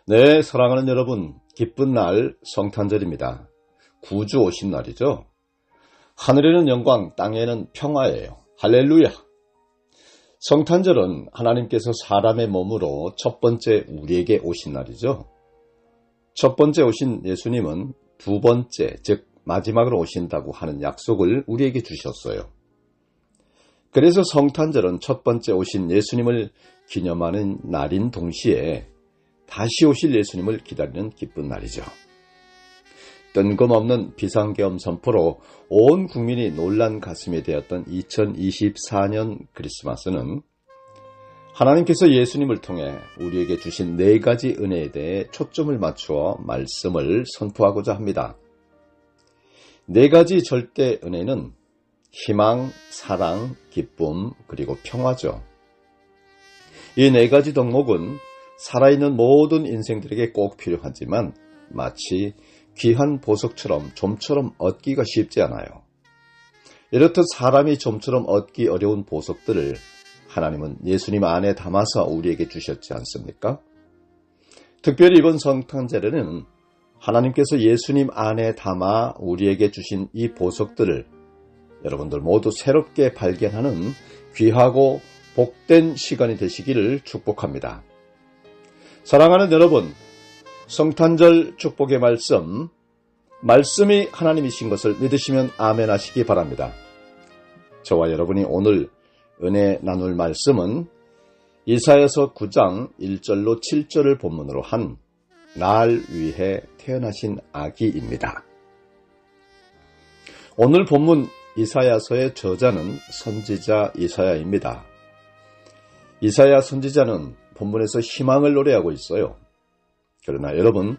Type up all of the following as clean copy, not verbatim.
네, 사랑하는 여러분, 기쁜 날 성탄절입니다. 구주 오신 날이죠. 하늘에는 영광, 땅에는 평화예요. 할렐루야! 성탄절은 하나님께서 사람의 몸으로 첫 번째 우리에게 오신 날이죠. 첫 번째 오신 예수님은 두 번째, 즉 마지막으로 오신다고 하는 약속을 우리에게 주셨어요. 그래서 성탄절은 첫 번째 오신 예수님을 기념하는 날인 동시에 다시 오실 예수님을 기다리는 기쁜 날이죠. 뜬금없는 비상계엄 선포로 온 국민이 놀란 가슴이 되었던 2024년 크리스마스는 하나님께서 예수님을 통해 우리에게 주신 네 가지 은혜에 대해 초점을 맞추어 말씀을 선포하고자 합니다. 네 가지 절대 은혜는 희망, 사랑, 기쁨, 그리고 평화죠. 이 네 가지 덕목은 살아있는 모든 인생들에게 꼭 필요하지만 마치 귀한 보석처럼 좀처럼 얻기가 쉽지 않아요. 이렇듯 사람이 좀처럼 얻기 어려운 보석들을 하나님은 예수님 안에 담아서 우리에게 주셨지 않습니까? 특별히 이번 성탄절에는 하나님께서 예수님 안에 담아 우리에게 주신 이 보석들을 여러분들 모두 새롭게 발견하는 귀하고 복된 시간이 되시기를 축복합니다. 사랑하는 여러분, 성탄절 축복의 말씀이 하나님이신 것을 믿으시면 아멘 하시기 바랍니다. 저와 여러분이 오늘 은혜 나눌 말씀은 이사야서 9장 1절로 7절을 본문으로 한 날 위해 태어나신 아기입니다. 오늘 본문 이사야서의 저자는 선지자 이사야입니다. 이사야 선지자는 본문에서 희망을 노래하고 있어요. 그러나 여러분,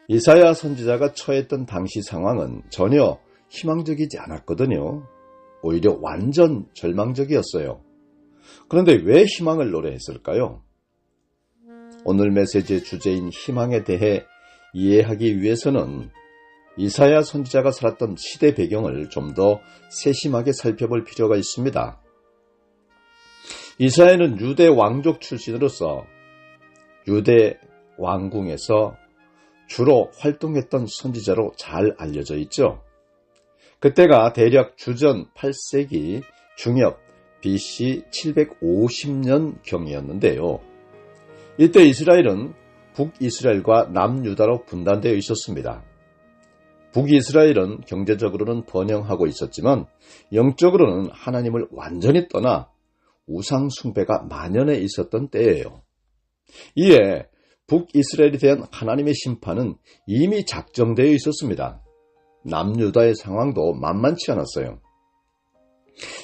이사야 선지자가 처했던 당시 상황은 전혀 희망적이지 않았거든요. 오히려 완전 절망적이었어요. 그런데 왜 희망을 노래했을까요? 오늘 메시지의 주제인 희망에 대해 이해하기 위해서는 이사야 선지자가 살았던 시대 배경을 좀 더 세심하게 살펴볼 필요가 있습니다. 이사야는 유대 왕족 출신으로서 유대 왕궁에서 주로 활동했던 선지자로 잘 알려져 있죠. 그때가 대략 주전 8세기 중엽 BC 750년경이었는데요. 이때 이스라엘은 북이스라엘과 남유다로 분단되어 있었습니다. 북이스라엘은 경제적으로는 번영하고 있었지만 영적으로는 하나님을 완전히 떠나 우상 숭배가 만연해 있었던 때예요. 이에 북이스라엘에 대한 하나님의 심판은 이미 작정되어 있었습니다. 남유다의 상황도 만만치 않았어요.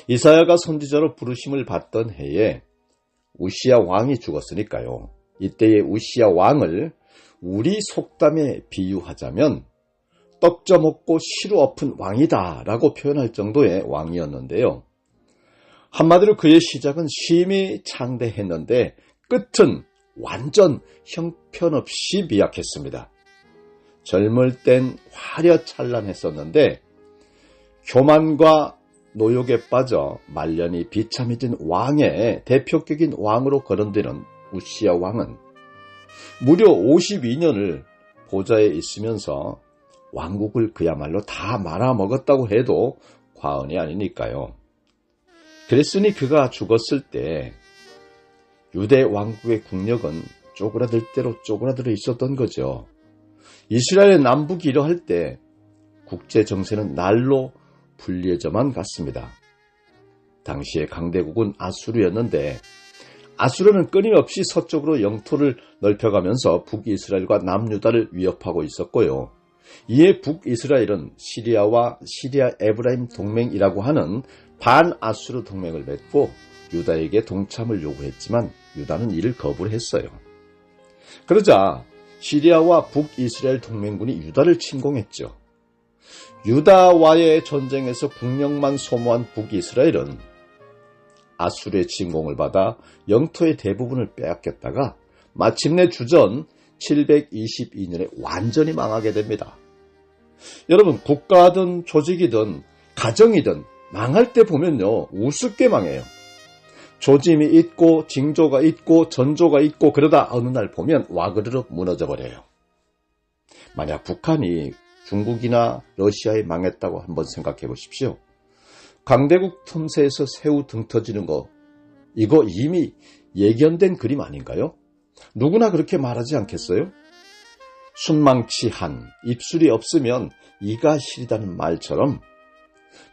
이사야가 선지자로 부르심을 받던 해에 우시야 왕이 죽었으니까요. 이때의 우시야 왕을 우리 속담에 비유하자면 떡 쪄먹고 시루 엎은 왕이다 라고 표현할 정도의 왕이었는데요. 한마디로 그의 시작은 심히 창대했는데 끝은 완전 형편없이 미약했습니다. 젊을 땐 화려찬란했었는데 교만과 노욕에 빠져 말년이 비참해진 왕의 대표격인 왕으로 거론되는 우시야 왕은 무려 52년을 보좌에 있으면서 왕국을 그야말로 다 말아먹었다고 해도 과언이 아니니까요. 그랬으니 그가 죽었을 때 유대 왕국의 국력은 쪼그라들 대로 쪼그라들어 있었던 거죠. 이스라엘의 남북이 이러할 때 국제 정세는 날로 불리해져만 갔습니다. 당시의 강대국은 아수르였는데 아수르는 끊임없이 서쪽으로 영토를 넓혀가면서 북이스라엘과 남유다를 위협하고 있었고요. 이에 북이스라엘은 시리아와 시리아 에브라임 동맹이라고 하는 반아수르 동맹을 맺고 유다에게 동참을 요구했지만 유다는 이를 거부를 했어요. 그러자 시리아와 북이스라엘 동맹군이 유다를 침공했죠. 유다와의 전쟁에서 국력만 소모한 북이스라엘은 아수르의 침공을 받아 영토의 대부분을 빼앗겼다가 마침내 주전 722년에 완전히 망하게 됩니다. 여러분, 국가든 조직이든 가정이든 망할 때 보면요, 우습게 망해요. 조짐이 있고 징조가 있고 전조가 있고 그러다 어느 날 보면 와그르르 무너져 버려요. 만약 북한이 중국이나 러시아에 망했다고 한번 생각해 보십시오. 강대국 틈새에서 새우 등 터지는 거, 이거 이미 예견된 그림 아닌가요? 누구나 그렇게 말하지 않겠어요? 순망치한, 입술이 없으면 이가 시리다는 말처럼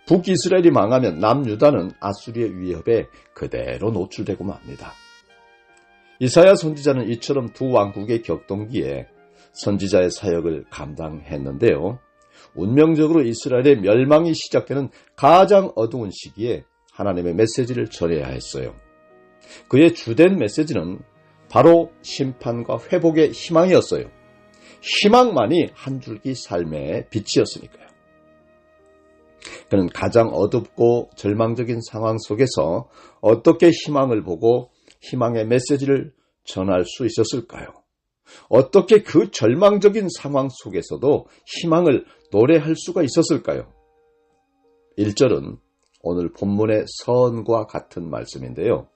북이스라엘이 망하면 남유다는 아수리의 위협에 그대로 노출되고 맙니다. 이사야 선지자는 이처럼 두 왕국의 격동기에 선지자의 사역을 감당했는데요. 운명적으로 이스라엘의 멸망이 시작되는 가장 어두운 시기에 하나님의 메시지를 전해야 했어요. 그의 주된 메시지는 바로 심판과 회복의 희망이었어요. 희망만이 한 줄기 삶의 빛이었으니까요. 그는 가장 어둡고 절망적인 상황 속에서 어떻게 희망을 보고 희망의 메시지를 전할 수 있었을까요? 어떻게 그 절망적인 상황 속에서도 희망을 노래할 수가 있었을까요? 1절은 오늘 본문의 서언과 같은 말씀인데요.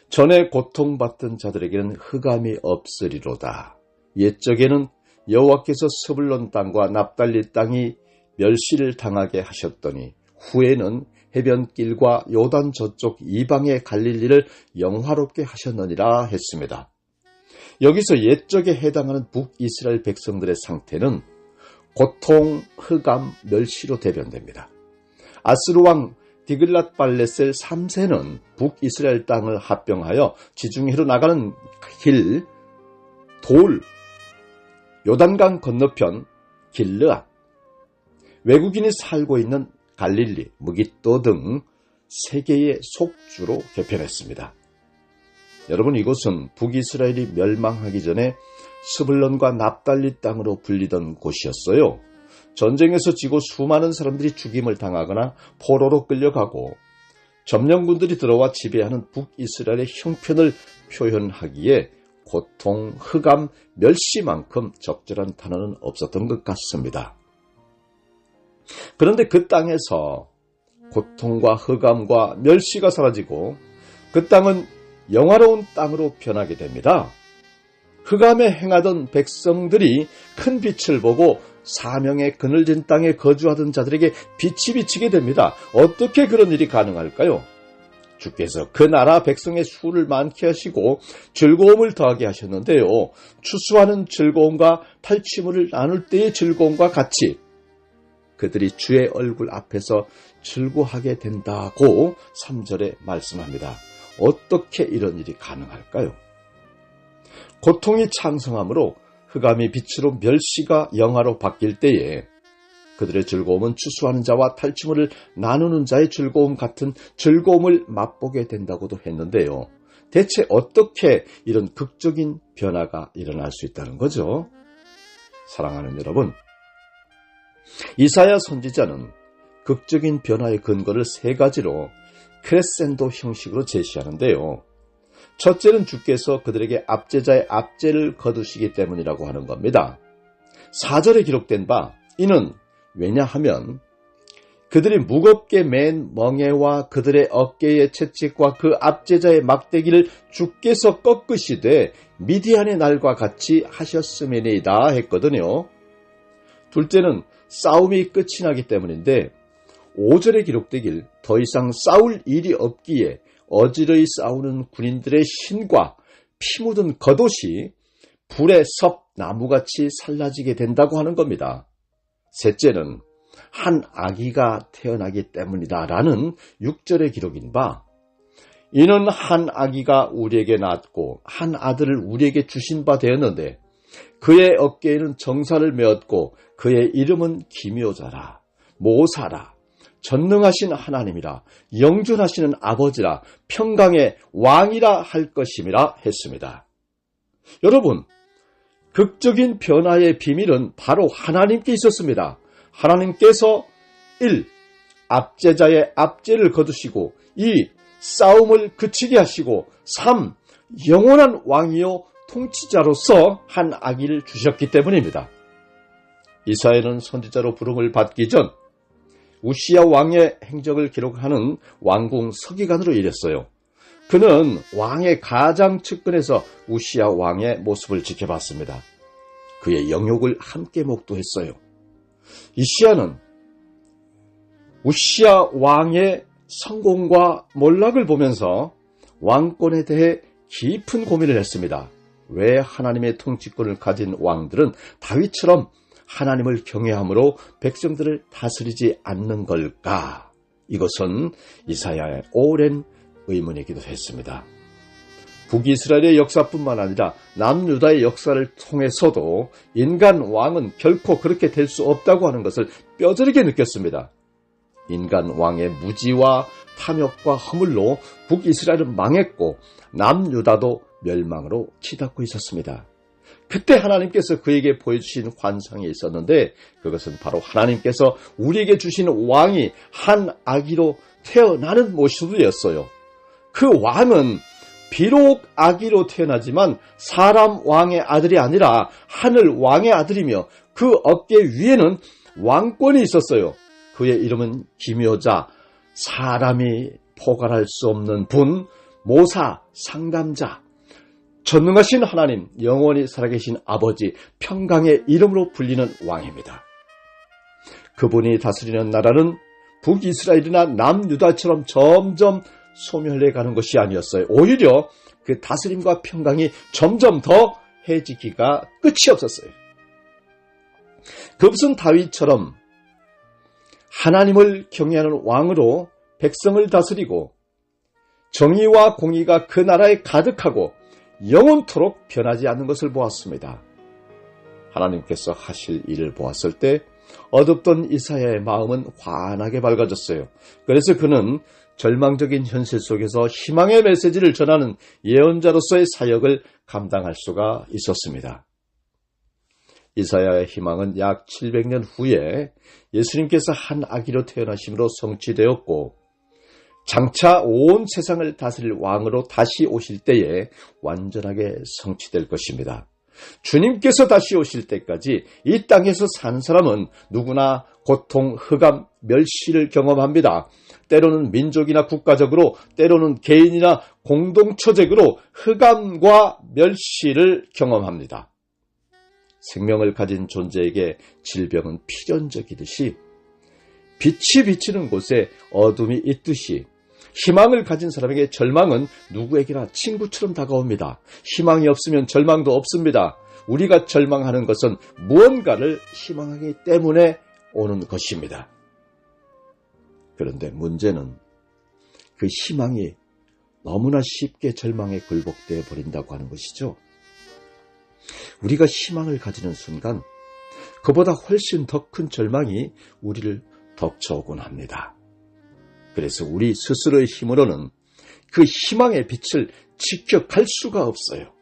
전에 고통받던 자들에게는 흑암이 없으리로다. 옛적에는 여호와께서 스불론 땅과 납달리 땅이 멸시를 당하게 하셨더니 후에는 해변길과 요단 저쪽 이방의 갈릴리를 영화롭게 하셨느니라 했습니다. 여기서 옛적에 해당하는 북이스라엘 백성들의 상태는 고통, 흑암, 멸시로 대변됩니다. 아스루 왕 디글랏발레셀 3세는 북이스라엘 땅을 합병하여 지중해로 나가는 길, 돌, 요단강 건너편 길르앗, 외국인이 살고 있는 갈릴리, 무깃도 등 세 개의 속주로 개편했습니다. 여러분, 이곳은 북이스라엘이 멸망하기 전에 스불론과 납달리 땅으로 불리던 곳이었어요. 전쟁에서 지고 수많은 사람들이 죽임을 당하거나 포로로 끌려가고 점령군들이 들어와 지배하는 북이스라엘의 형편을 표현하기에 고통, 흑암, 멸시만큼 적절한 단어는 없었던 것 같습니다. 그런데 그 땅에서 고통과 흑암과 멸시가 사라지고 그 땅은 영화로운 땅으로 변하게 됩니다. 흑암에 행하던 백성들이 큰 빛을 보고 사명의 그늘진 땅에 거주하던 자들에게 빛이 비치게 됩니다. 어떻게 그런 일이 가능할까요? 주께서 그 나라 백성의 수를 많게 하시고 즐거움을 더하게 하셨는데요. 추수하는 즐거움과 탈취물을 나눌 때의 즐거움과 같이 그들이 주의 얼굴 앞에서 즐거워하게 된다고 3절에 말씀합니다. 어떻게 이런 일이 가능할까요? 고통이 창성함으로 흑암이 빛으로 멸시가 영화로 바뀔 때에 그들의 즐거움은 추수하는 자와 탈취물을 나누는 자의 즐거움 같은 즐거움을 맛보게 된다고도 했는데요. 대체 어떻게 이런 극적인 변화가 일어날 수 있다는 거죠? 사랑하는 여러분, 이사야 선지자는 극적인 변화의 근거를 세 가지로 크레센도 형식으로 제시하는데요. 첫째는 주께서 그들에게 압제자의 압제를 거두시기 때문이라고 하는 겁니다. 4절에 기록된 바 이는 왜냐하면 그들이 무겁게 맨 멍에와 그들의 어깨의 채찍과 그 압제자의 막대기를 주께서 꺾으시되 미디안의 날과 같이 하셨음이니이다 했거든요. 둘째는 싸움이 끝이 나기 때문인데 5절에 기록되길 더 이상 싸울 일이 없기에 어지러이 싸우는 군인들의 신과 피 묻은 겉옷이 불의 섭 나무같이 살라지게 된다고 하는 겁니다. 셋째는 한 아기가 태어나기 때문이다라는 6절의 기록인 바 이는 한 아기가 우리에게 낳았고 한 아들을 우리에게 주신 바 되었는데 그의 어깨에는 정사를 메었고 그의 이름은 기묘자라 모사라 전능하신 하나님이라 영존하시는 아버지라 평강의 왕이라 할 것임이라 했습니다. 여러분, 극적인 변화의 비밀은 바로 하나님께 있었습니다. 하나님께서 1. 압제자의 압제를 거두시고 2. 싸움을 그치게 하시고 3. 영원한 왕이요 통치자로서 한 아기를 주셨기 때문입니다. 이사야는 선지자로 부름을 받기 전 우시야 왕의 행적을 기록하는 왕궁 서기관으로 일했어요. 그는 왕의 가장 측근에서 우시야 왕의 모습을 지켜봤습니다. 그의 영욕을 함께 목도했어요. 이시야는 우시야 왕의 성공과 몰락을 보면서 왕권에 대해 깊은 고민을 했습니다. 왜 하나님의 통치권을 가진 왕들은 다윗처럼 하나님을 경외함으로 백성들을 다스리지 않는 걸까? 이것은 이사야의 오랜 의문이기도 했습니다. 북이스라엘의 역사뿐만 아니라 남유다의 역사를 통해서도 인간 왕은 결코 그렇게 될 수 없다고 하는 것을 뼈저리게 느꼈습니다. 인간 왕의 무지와 탐욕과 허물로 북이스라엘은 망했고 남유다도 멸망으로 치닫고 있었습니다. 그때 하나님께서 그에게 보여주신 환상이 있었는데 그것은 바로 하나님께서 우리에게 주신 왕이 한 아기로 태어나는 모습이었어요. 그 왕은 비록 아기로 태어나지만 사람 왕의 아들이 아니라 하늘 왕의 아들이며 그 어깨 위에는 왕권이 있었어요. 그의 이름은 기묘자, 사람이 포괄할 수 없는 분, 모사, 상담자, 전능하신 하나님, 영원히 살아계신 아버지, 평강의 이름으로 불리는 왕입니다. 그분이 다스리는 나라는 북이스라엘이나 남유다처럼 점점 소멸해가는 것이 아니었어요. 오히려 그 다스림과 평강이 점점 더 해지기가 끝이 없었어요. 그것은 다윗처럼 하나님을 경외하는 왕으로 백성을 다스리고 정의와 공의가 그 나라에 가득하고 영원토록 변하지 않는 것을 보았습니다. 하나님께서 하실 일을 보았을 때 어둡던 이사야의 마음은 환하게 밝아졌어요. 그래서 그는 절망적인 현실 속에서 희망의 메시지를 전하는 예언자로서의 사역을 감당할 수가 있었습니다. 이사야의 희망은 약 700년 후에 예수님께서 한 아기로 태어나심으로 성취되었고 장차 온 세상을 다스릴 왕으로 다시 오실 때에 완전하게 성취될 것입니다. 주님께서 다시 오실 때까지 이 땅에서 산 사람은 누구나 고통, 흑암, 멸시를 경험합니다. 때로는 민족이나 국가적으로, 때로는 개인이나 공동처적으로 흑암과 멸시를 경험합니다. 생명을 가진 존재에게 질병은 필연적이듯이 빛이 비치는 곳에 어둠이 있듯이 희망을 가진 사람에게 절망은 누구에게나 친구처럼 다가옵니다. 희망이 없으면 절망도 없습니다. 우리가 절망하는 것은 무언가를 희망하기 때문에 오는 것입니다. 그런데 문제는 그 희망이 너무나 쉽게 절망에 굴복되어 버린다고 하는 것이죠. 우리가 희망을 가지는 순간 그보다 훨씬 더 큰 절망이 우리를 덮쳐오곤 합니다. 그래서 우리 스스로의 힘으로는 그 희망의 빛을 지켜갈 수가 없어요.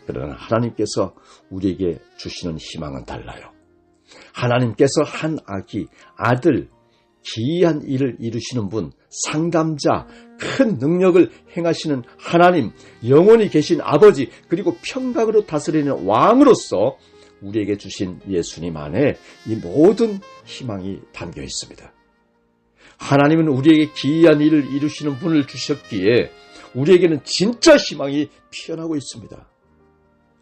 그러나 하나님께서 우리에게 주시는 희망은 달라요. 하나님께서 한 아들, 기이한 일을 이루시는 분, 상담자, 큰 능력을 행하시는 하나님, 영원히 계신 아버지, 그리고 평강으로 다스리는 왕으로서 우리에게 주신 예수님 안에 이 모든 희망이 담겨 있습니다. 하나님은 우리에게 기이한 일을 이루시는 분을 주셨기에 우리에게는 진짜 희망이 피어나고 있습니다.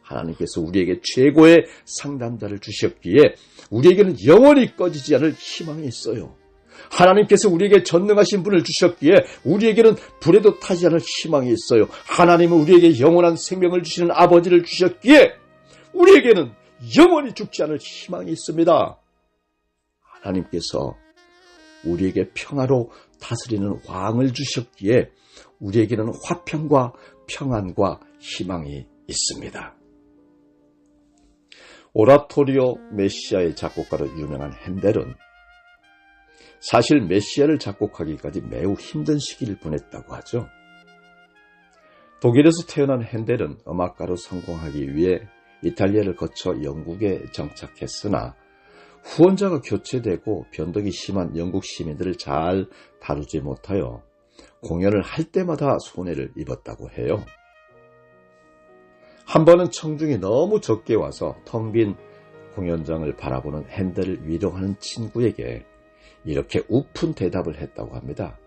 하나님께서 우리에게 최고의 상담자를 주셨기에 우리에게는 영원히 꺼지지 않을 희망이 있어요. 하나님께서 우리에게 전능하신 분을 주셨기에 우리에게는 불에도 타지 않을 희망이 있어요. 하나님은 우리에게 영원한 생명을 주시는 아버지를 주셨기에 우리에게는 영원히 죽지 않을 희망이 있습니다. 하나님께서 우리에게 평화로 다스리는 왕을 주셨기에 우리에게는 화평과 평안과 희망이 있습니다. 오라토리오 메시아의 작곡가로 유명한 핸델은 사실 메시아를 작곡하기까지 매우 힘든 시기를 보냈다고 하죠. 독일에서 태어난 핸델은 음악가로 성공하기 위해 이탈리아를 거쳐 영국에 정착했으나 후원자가 교체되고 변덕이 심한 영국 시민들을 잘 다루지 못하여 공연을 할 때마다 손해를 입었다고 해요. 한 번은 청중이 너무 적게 와서 텅 빈 공연장을 바라보는 핸델을 위로하는 친구에게 이렇게 우픈 대답을 했다고 합니다.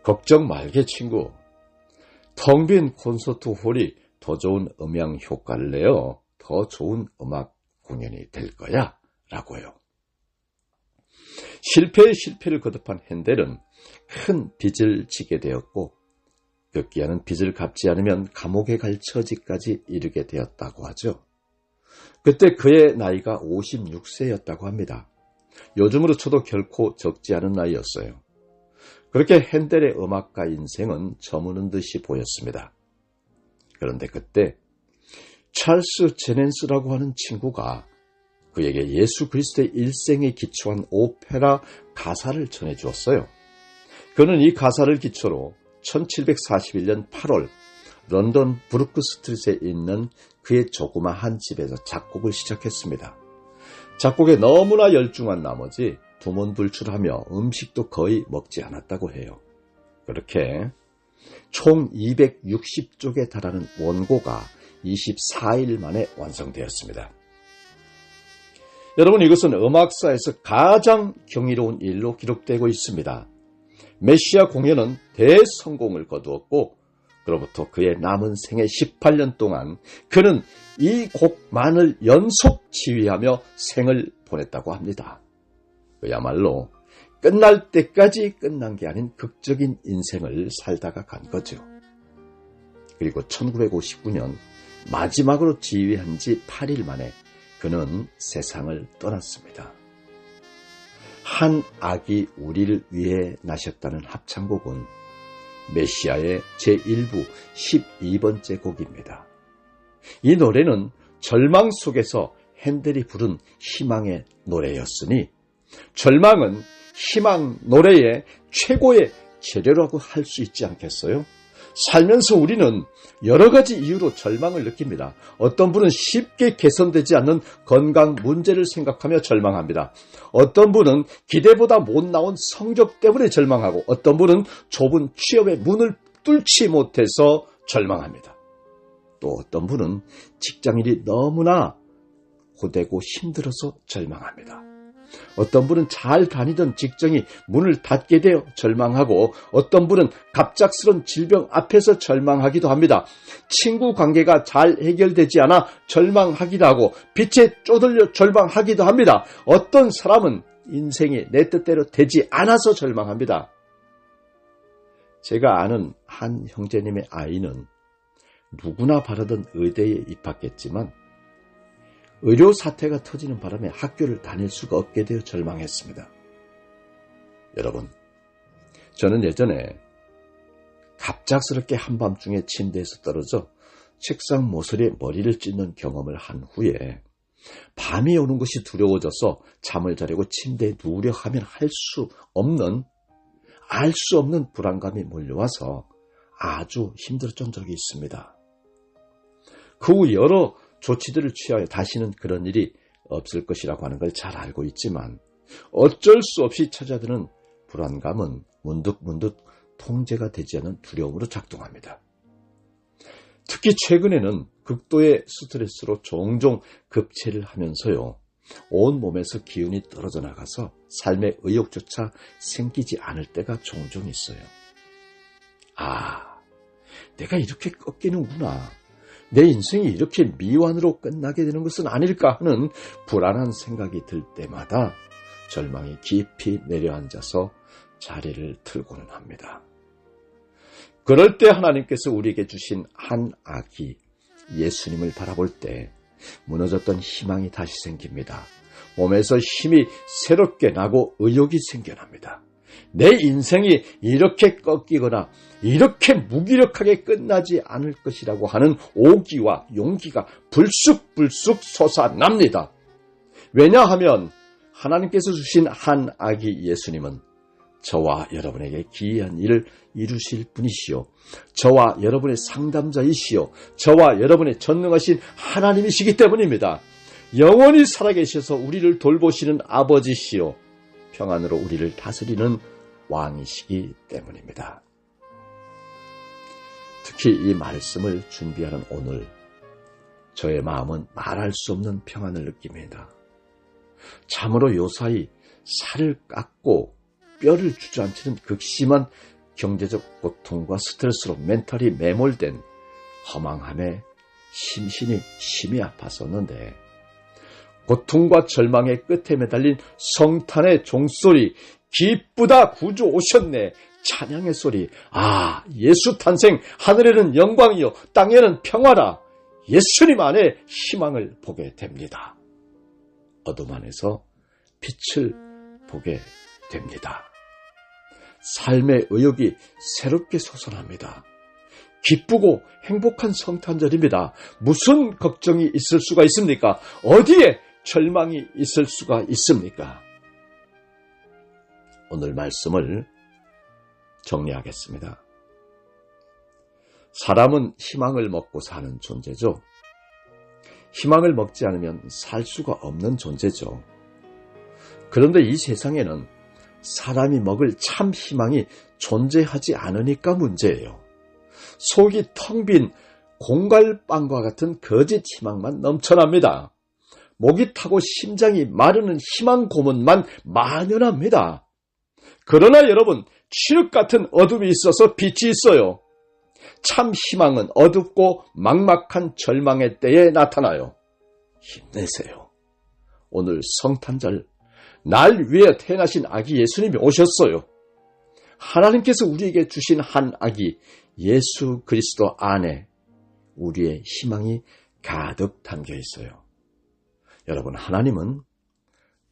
걱정 말게 친구. 텅 빈 콘서트 홀이 더 좋은 음향 효과를 내어 더 좋은 음악 공연이 될 거야 라고요. 실패의 실패를 거듭한 핸델은 큰 빚을 지게 되었고 급기야는 빚을 갚지 않으면 감옥에 갈 처지까지 이르게 되었다고 하죠. 그때 그의 나이가 56세였다고 합니다. 요즘으로 쳐도 결코 적지 않은 나이였어요. 그렇게 핸델의 음악가 인생은 저무는 듯이 보였습니다. 그런데 그때 찰스 제넨스라고 하는 친구가 그에게 예수 그리스도의 일생에 기초한 오페라 가사를 전해주었어요. 그는 이 가사를 기초로 1741년 8월 런던 브루크 스트릿에 있는 그의 조그마한 집에서 작곡을 시작했습니다. 작곡에 너무나 열중한 나머지 두문불출하며 음식도 거의 먹지 않았다고 해요. 그렇게 총 260쪽에 달하는 원고가 24일 만에 완성되었습니다. 여러분, 이것은 음악사에서 가장 경이로운 일로 기록되고 있습니다. 메시아 공연은 대성공을 거두었고 그로부터 그의 남은 생애 18년 동안 그는 이 곡만을 연속 지휘하며 생을 보냈다고 합니다. 그야말로 끝날 때까지 끝난 게 아닌 극적인 인생을 살다가 간 거죠. 그리고 1959년 마지막으로 지휘한 지 8일 만에 그는 세상을 떠났습니다. 한 악이 우리를 위해 나셨다는 합창곡은 메시아의 제1부 12번째 곡입니다. 이 노래는 절망 속에서 핸델이 부른 희망의 노래였으니 절망은 희망 노래의 최고의 재료라고 할 수 있지 않겠어요? 살면서 우리는 여러 가지 이유로 절망을 느낍니다. 어떤 분은 쉽게 개선되지 않는 건강 문제를 생각하며 절망합니다. 어떤 분은 기대보다 못 나온 성적 때문에 절망하고 어떤 분은 좁은 취업의 문을 뚫지 못해서 절망합니다. 또 어떤 분은 직장일이 너무나 고되고 힘들어서 절망합니다. 어떤 분은 잘 다니던 직장이 문을 닫게 되어 절망하고 어떤 분은 갑작스런 질병 앞에서 절망하기도 합니다. 친구 관계가 잘 해결되지 않아 절망하기도 하고 빛에 쪼들려 절망하기도 합니다. 어떤 사람은 인생이 내 뜻대로 되지 않아서 절망합니다. 제가 아는 한 형제님의 아이는 누구나 바라던 의대에 입학했지만 의료 사태가 터지는 바람에 학교를 다닐 수가 없게 되어 절망했습니다. 여러분, 저는 예전에 갑작스럽게 한밤중에 침대에서 떨어져 책상 모서리에 머리를 찢는 경험을 한 후에 밤이 오는 것이 두려워져서 잠을 자려고 침대에 누우려 하면 알 수 없는 불안감이 몰려와서 아주 힘들었던 적이 있습니다. 그 후 여러 조치들을 취하여 다시는 그런 일이 없을 것이라고 하는 걸 잘 알고 있지만 어쩔 수 없이 찾아드는 불안감은 문득문득 통제가 되지 않는 두려움으로 작동합니다. 특히 최근에는 극도의 스트레스로 종종 급체를 하면서요. 온 몸에서 기운이 떨어져 나가서 삶의 의욕조차 생기지 않을 때가 종종 있어요. 내가 이렇게 꺾이는구나. 내 인생이 이렇게 미완으로 끝나게 되는 것은 아닐까 하는 불안한 생각이 들 때마다 절망이 깊이 내려앉아서 자리를 틀고는 합니다. 그럴 때 하나님께서 우리에게 주신 한 아기 예수님을 바라볼 때 무너졌던 희망이 다시 생깁니다. 몸에서 힘이 새롭게 나고 의욕이 생겨납니다. 내 인생이 이렇게 꺾이거나 이렇게 무기력하게 끝나지 않을 것이라고 하는 오기와 용기가 불쑥불쑥 솟아납니다. 왜냐하면 하나님께서 주신 한 아기 예수님은 저와 여러분에게 기이한 일을 이루실 분이시요, 저와 여러분의 상담자이시요, 저와 여러분의 전능하신 하나님이시기 때문입니다. 영원히 살아계셔서 우리를 돌보시는 아버지시요, 평안으로 우리를 다스리는 왕이시기 때문입니다. 특히 이 말씀을 준비하는 오늘 저의 마음은 말할 수 없는 평안을 느낍니다. 참으로 요사이 살을 깎고 뼈를 주저앉히는 극심한 경제적 고통과 스트레스로 멘탈이 매몰된 허망함에 심신이 심히 아팠었는데 고통과 절망의 끝에 매달린 성탄의 종소리, 기쁘다 구주 오셨네, 찬양의 소리, 아, 예수 탄생, 하늘에는 영광이요 땅에는 평화라, 예수님 안에 희망을 보게 됩니다. 어둠 안에서 빛을 보게 됩니다. 삶의 의욕이 새롭게 솟아납니다. 기쁘고 행복한 성탄절입니다. 무슨 걱정이 있을 수가 있습니까? 어디에 절망이 있을 수가 있습니까? 오늘 말씀을 정리하겠습니다. 사람은 희망을 먹고 사는 존재죠. 희망을 먹지 않으면 살 수가 없는 존재죠. 그런데 이 세상에는 사람이 먹을 참 희망이 존재하지 않으니까 문제예요. 속이 텅 빈 공갈빵과 같은 거짓 희망만 넘쳐납니다. 목이 타고 심장이 마르는 희망 고문만 만연합니다. 그러나 여러분, 칠흑 같은 어둠이 있어서 빛이 있어요. 참 희망은 어둡고 막막한 절망의 때에 나타나요. 힘내세요. 오늘 성탄절, 날 위해 태어나신 아기 예수님이 오셨어요. 하나님께서 우리에게 주신 한 아기 예수 그리스도 안에 우리의 희망이 가득 담겨 있어요. 여러분, 하나님은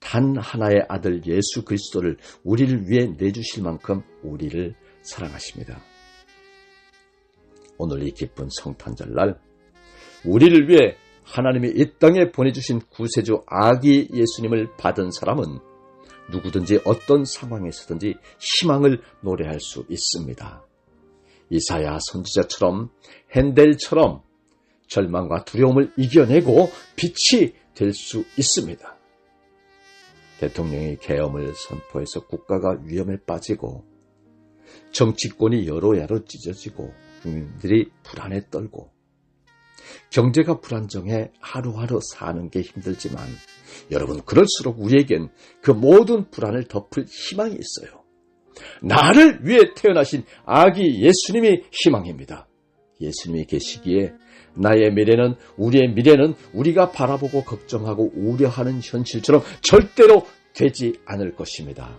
단 하나의 아들 예수 그리스도를 우리를 위해 내주실 만큼 우리를 사랑하십니다. 오늘 이 기쁜 성탄절날 우리를 위해 하나님이 이 땅에 보내주신 구세주 아기 예수님을 받은 사람은 누구든지 어떤 상황에서든지 희망을 노래할 수 있습니다. 이사야 선지자처럼, 헨델처럼 절망과 두려움을 이겨내고 빛이 될 수 있습니다. 대통령이 계엄을 선포해서 국가가 위험에 빠지고 정치권이 여로야로 찢어지고 국민들이 불안에 떨고 경제가 불안정해 하루하루 사는 게 힘들지만 여러분, 그럴수록 우리에겐 그 모든 불안을 덮을 희망이 있어요. 나를 위해 태어나신 아기 예수님이 희망입니다. 예수님이 계시기에 나의 미래는, 우리의 미래는 우리가 바라보고 걱정하고 우려하는 현실처럼 절대로 되지 않을 것입니다.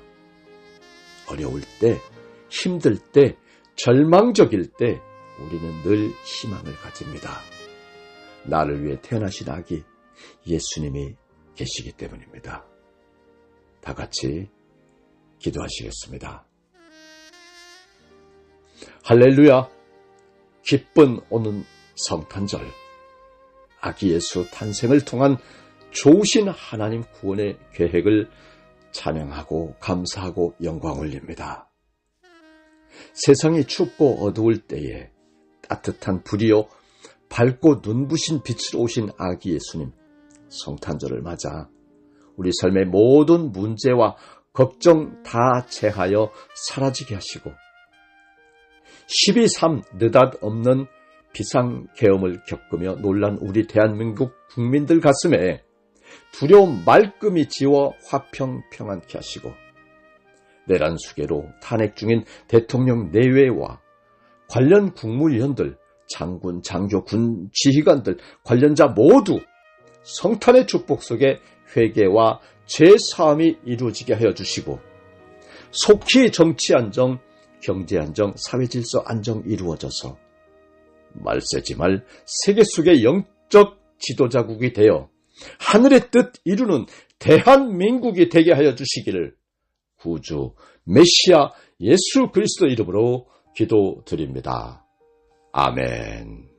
어려울 때, 힘들 때, 절망적일 때 우리는 늘 희망을 가집니다. 나를 위해 태어나신 아기 예수님이 계시기 때문입니다. 다 같이 기도하시겠습니다. 할렐루야! 기쁜 오는 성탄절, 아기 예수 탄생을 통한 좋으신 하나님 구원의 계획을 찬양하고 감사하고 영광 올립니다. 세상이 춥고 어두울 때에 따뜻한 불이요 밝고 눈부신 빛으로 오신 아기 예수님, 성탄절을 맞아 우리 삶의 모든 문제와 걱정 다 제하여 사라지게 하시고 12.3 느닷없는 비상계엄을 겪으며 놀란 우리 대한민국 국민들 가슴에 두려움 말끔히 지워 화평 평안케 하시고 내란 수계로 탄핵 중인 대통령 내외와 관련 국무위원들, 장군, 장교, 군 지휘관들, 관련자 모두 성탄의 축복 속에 회개와 재사함이 이루어지게 하여 주시고 속히 정치 안정, 경제 안정, 사회 질서 안정 이루어져서 말세지말 세계 속의 영적 지도자국이 되어 하늘의 뜻 이루는 대한민국이 되게 하여 주시기를 구주 메시아 예수 그리스도 이름으로 기도드립니다. 아멘.